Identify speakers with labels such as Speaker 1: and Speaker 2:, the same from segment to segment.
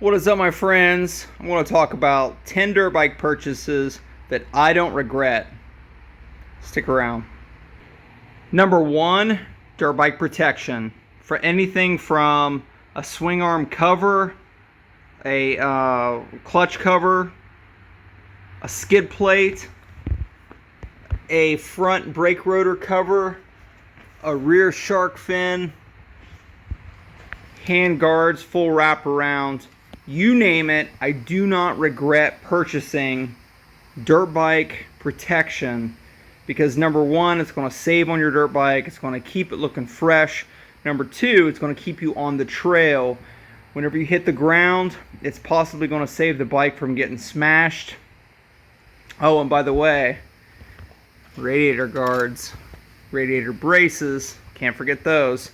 Speaker 1: What is up, my friends? I want to talk about 10 dirt bike purchases that I don't regret. Stick around. Number one, dirt bike protection. For anything from a swing arm cover, a clutch cover, a skid plate, a front brake rotor cover, a rear shark fin, hand guards, full wraparound. You name it, I do not regret purchasing dirt bike protection because number one, it's going to save on your dirt bike. It's going to keep it looking fresh. Number two, it's going to keep you on the trail. Whenever you hit the ground, it's possibly going to save the bike from getting smashed. Oh, and by the way, radiator guards, radiator braces, can't forget those.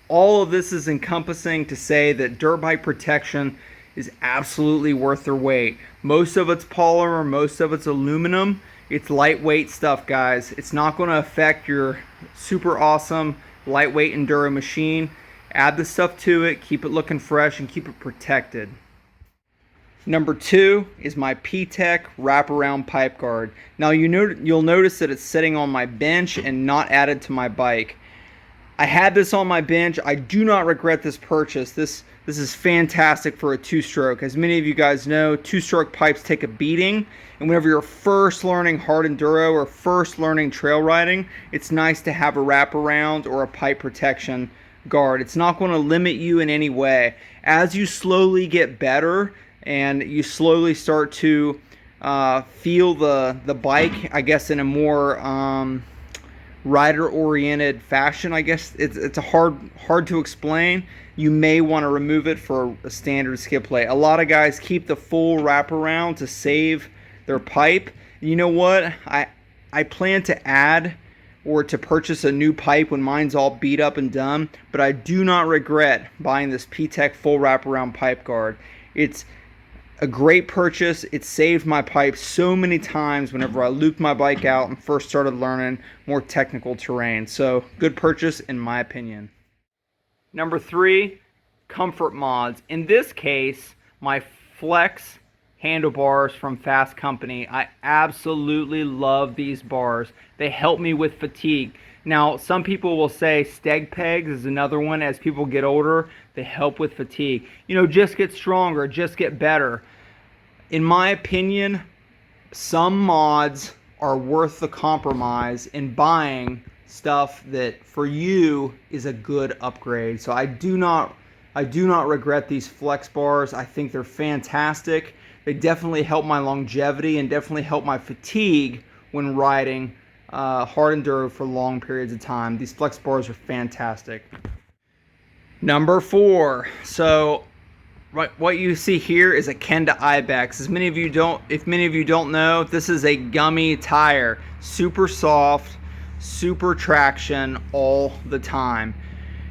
Speaker 1: All of this is encompassing to say that dirt bike protection is absolutely worth their weight. Most of it's polymer, most of it's aluminum. It's lightweight stuff, guys. It's not going to affect your super awesome lightweight enduro machine. Add the stuff to it, keep it looking fresh, and keep it protected. Number two is my P-Tech wraparound pipe guard. Now you'll notice that it's sitting on my bench and not added to my bike. I had this on my bench. I do not regret this purchase. This is fantastic for a two-stroke. As many of you guys know, two-stroke pipes take a beating, and whenever you're first learning hard enduro or first learning trail riding, it's nice to have a wraparound or a pipe protection guard. It's not going to limit you in any way. As you slowly get better and you slowly start to feel the bike, I guess, in a more rider-oriented fashion, I guess it's a hard to explain. You may want to remove it for a standard skid plate. A lot of guys keep the full wraparound to save their pipe. You know what? I plan to add or to purchase a new pipe when mine's all beat up and done, but I do not regret buying this P-Tech full wraparound pipe guard. It's a great purchase. It saved my pipe so many times whenever I looped my bike out and first started learning more technical terrain. So, good purchase in my opinion. Number three, comfort mods. In this case, my Flex handlebars from Fast Company. I absolutely love these bars. They help me with fatigue. Now, some people will say steg pegs is another one. As people get older, they help with fatigue. You know, just get stronger, just get better. In my opinion, some mods are worth the compromise in buying stuff that for you is a good upgrade. So I do not regret these Flex bars. I think they're fantastic. They definitely help my longevity and definitely help my fatigue when riding hard enduro for long periods of time. These Flex bars are fantastic. Number four. So what you see here is a Kenda Ibex. If many of you don't know, this is a gummy tire. Super soft, super traction all the time.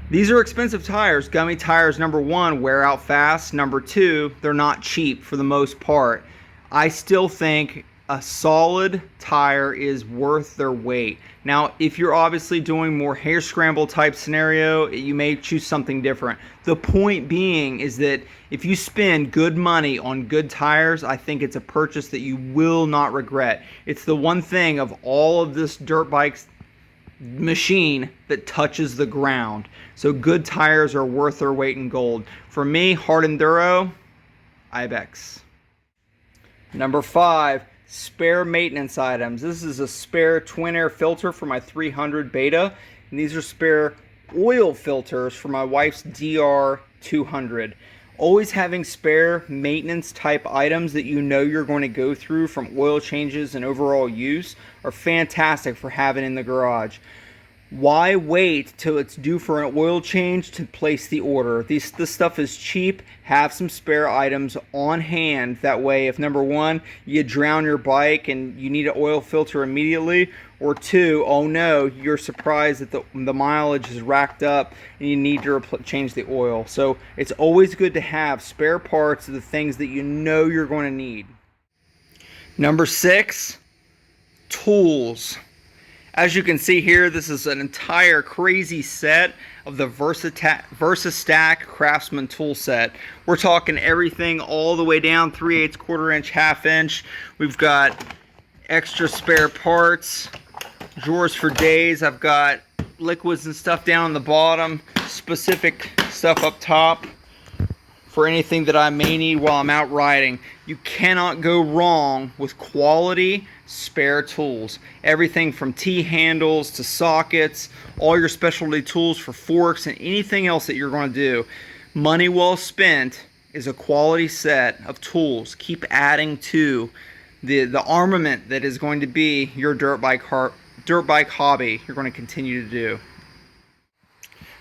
Speaker 1: These are expensive tires. Gummy tires, number one, wear out fast. Number two, they're not cheap for the most part. I still think a solid tire is worth their weight. Now, if you're obviously doing more hair scramble type scenario, you may choose something different. The point being is that if you spend good money on good tires, I think it's a purchase that you will not regret. It's the one thing of all of this dirt bikes machine that touches the ground. So good tires are worth their weight in gold. For me, hard enduro, Ibex. Number five, spare maintenance items. This is a spare twin air filter for my 300 Beta, and these are spare oil filters for my wife's DR 200. Always having spare maintenance type items that you know you're going to go through from oil changes and overall use are fantastic for having in the garage. Why wait till it's due for an oil change to place the order? This stuff is cheap. Have some spare items on hand. That way, if number one, you drown your bike and you need an oil filter immediately, or two, oh no, you're surprised that the mileage is racked up and you need to change the oil. So it's always good to have spare parts of the things that you know you're going to need. Number six, tools. As you can see here, this is an entire crazy set of the VersaStack Craftsman tool set. We're talking everything all the way down 3/8, quarter-inch, half-inch. We've got extra spare parts, drawers for days. I've got liquids and stuff down on the bottom, specific stuff up top for anything that I may need while I'm out riding. You cannot go wrong with quality spare tools. Everything from T-handles to sockets, all your specialty tools for forks and anything else that you're going to do. Money well spent is a quality set of tools. Keep adding to the armament that is going to be your dirt bike hobby you're going to continue to do.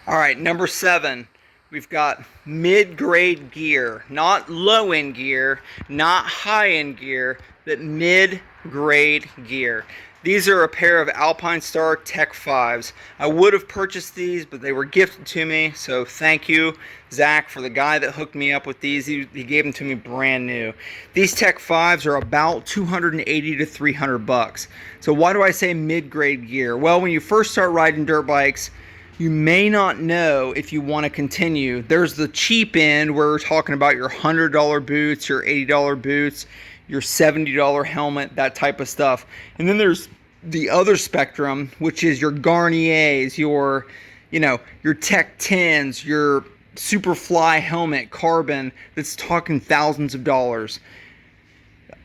Speaker 1: All right, number 7. We've got mid-grade gear, not low-end gear, not high-end gear, but mid-grade gear. These are a pair of Alpinestar Tech 5s. I would have purchased these, but they were gifted to me, so thank you, Zach, for the guy that hooked me up with these. He gave them to me brand new. These Tech 5s are about $280 to $300. So why do I say mid-grade gear? Well, when you first start riding dirt bikes, you may not know if you want to continue. There's the cheap end where we're talking about your $100 boots, your $80 boots, your $70 helmet, that type of stuff. And then there's the other spectrum, which is your Garniers, your Tech 10s, your Superfly helmet, carbon, that's talking thousands of dollars.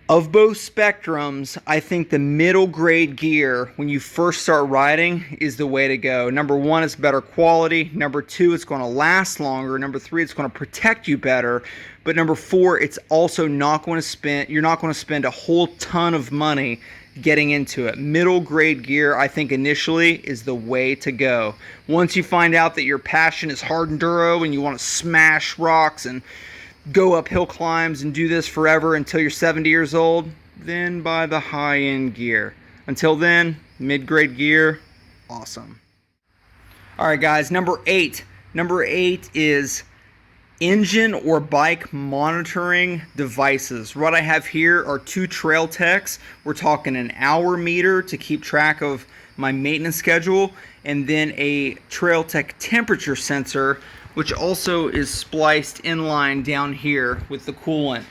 Speaker 1: Of both spectrums, I think the middle grade gear, when you first start riding, is the way to go. Number 1, it's better quality. Number 2, it's going to last longer. Number 3, it's going to protect you better. But number 4, it's also not going to you're not going to spend a whole ton of money getting into it. Middle grade gear, I think initially, is the way to go. Once you find out that your passion is hard enduro and you want to smash rocks and go up hill climbs and do this forever until you're 70 years old, then buy the high-end gear. Until then, mid-grade gear, awesome. All right, guys, number 8. Number 8 is engine or bike monitoring devices. What I have here are 2 Trail Techs. We're talking an hour meter to keep track of my maintenance schedule, and then a Trail Tech temperature sensor, which also is spliced in line down here with the coolant.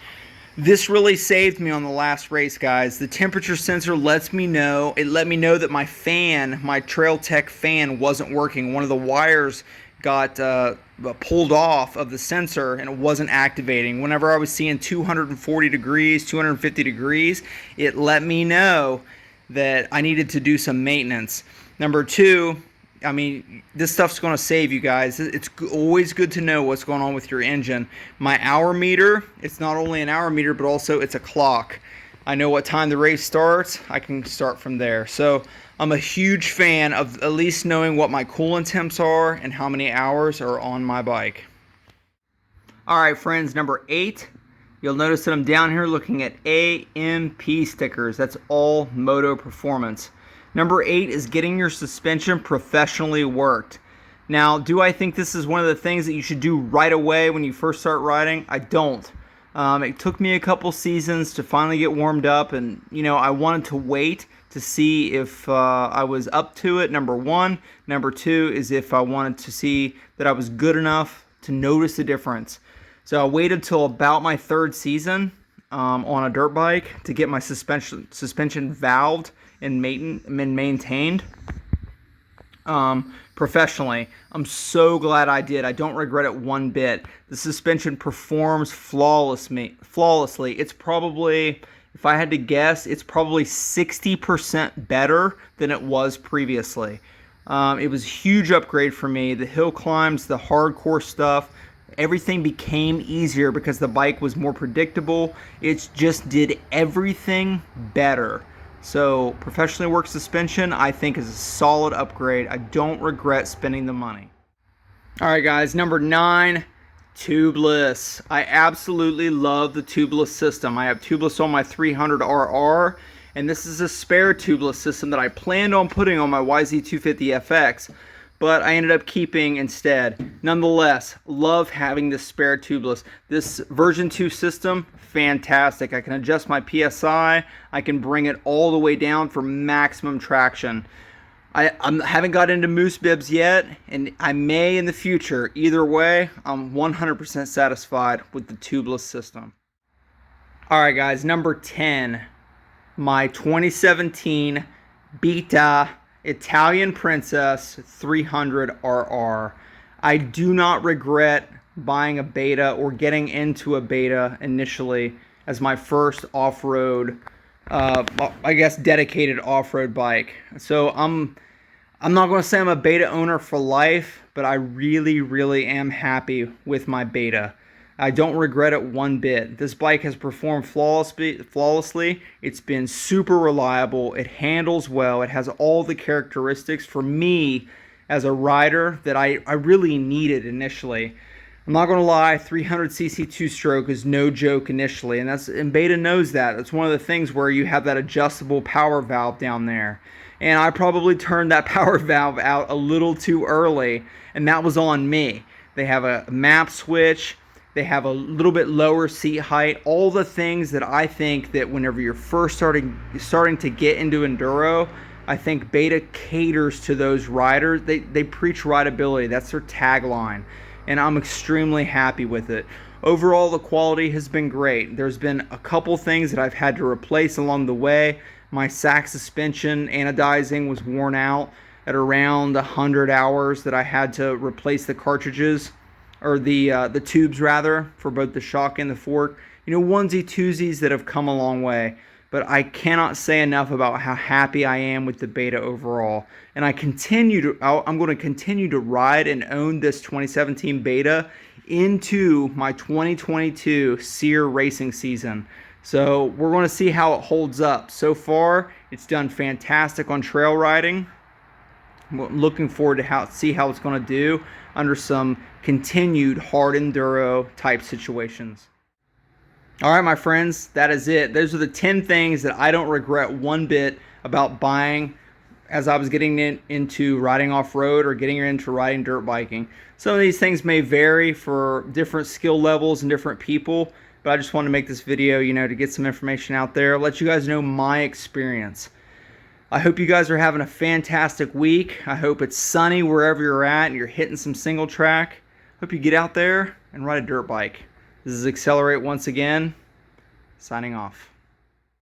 Speaker 1: This really saved me on the last race, guys. The temperature sensor lets me know, let me know that my fan, my Trail Tech fan, wasn't working. One of the wires got pulled off of the sensor and it wasn't activating. Whenever I was seeing 240 degrees, 250 degrees, it let me know that I needed to do some maintenance. Number 2, I mean, this stuff's going to save you guys. It's always good to know what's going on with your engine. My hour meter, it's not only an hour meter, but also it's a clock. I know what time the race starts. I can start from there. So I'm a huge fan of at least knowing what my coolant temps are and how many hours are on my bike. All right, friends, number 8. You'll notice that I'm down here looking at AMP stickers. That's all Moto Performance. Number 8 is getting your suspension professionally worked. Now, do I think this is one of the things that you should do right away when you first start riding? I don't. It took me a couple seasons to finally get warmed up, and I wanted to wait to see if I was up to it, number 1. Number 2 is if I wanted to see that I was good enough to notice the difference. So I waited till about my 3rd season on a dirt bike to get my suspension valved and maintained professionally. I'm so glad I did. I don't regret it one bit. The suspension performs flawlessly. It's probably, if I had to guess, it's probably 60% better than it was previously. It was a huge upgrade for me. The hill climbs, the hardcore stuff, everything became easier because the bike was more predictable. It just did everything better. So professionally worked suspension, I think, is a solid upgrade. I don't regret spending the money. All right, guys, number 9, Tubeless. I absolutely love the Tubeless system. I have Tubeless on my 300RR, and this is a spare Tubeless system that I planned on putting on my YZ250FX, but I ended up keeping instead. Nonetheless, love having this spare Tubeless. This version 2 system, fantastic. I can adjust my PSI. I can bring it all the way down for maximum traction. I haven't got into moose bibs yet, and I may in the future. Either way, I'm 100% satisfied with the tubeless system. All right, guys, number 10, my 2017 Beta Italian Princess 300RR. I do not regret buying a Beta or getting into a Beta initially as my first off-road, I guess, dedicated off-road bike. So I'm not going to say I'm a Beta owner for life, but I really am happy with my Beta. I don't regret it one bit. This bike has performed flawlessly. It's been super reliable. It handles well. It has all the characteristics for me as a rider that I really needed initially. I'm not going to lie, 300cc two-stroke is no joke initially, and Beta knows that. It's one of the things where you have that adjustable power valve down there. And I probably turned that power valve out a little too early, and that was on me. They have a map switch. They have a little bit lower seat height. All the things that I think that whenever you're first starting to get into enduro, I think Beta caters to those riders. They preach rideability. That's their tagline. And I'm extremely happy with it. Overall, the quality has been great. There's been a couple things that I've had to replace along the way. My sack suspension anodizing was worn out at around 100 hours that I had to replace the cartridges, or the tubes rather, for both the shock and the fork. You know, onesie twosies that have come a long way. But I cannot say enough about how happy I am with the Beta overall. And I'm going to continue to ride and own this 2017 Beta into my 2022 SEER racing season. So we're going to see how it holds up. So far, it's done fantastic on trail riding. I'm looking forward to see how it's going to do under some continued hard enduro type situations. All right, my friends, that is it. Those are the 10 things that I don't regret one bit about buying as I was getting into riding off-road or getting into riding dirt biking. Some of these things may vary for different skill levels and different people, but I just wanted to make this video, to get some information out there, let you guys know my experience. I hope you guys are having a fantastic week. I hope it's sunny wherever you're at and you're hitting some single track. Hope you get out there and ride a dirt bike. This is Accelerate once again, signing off.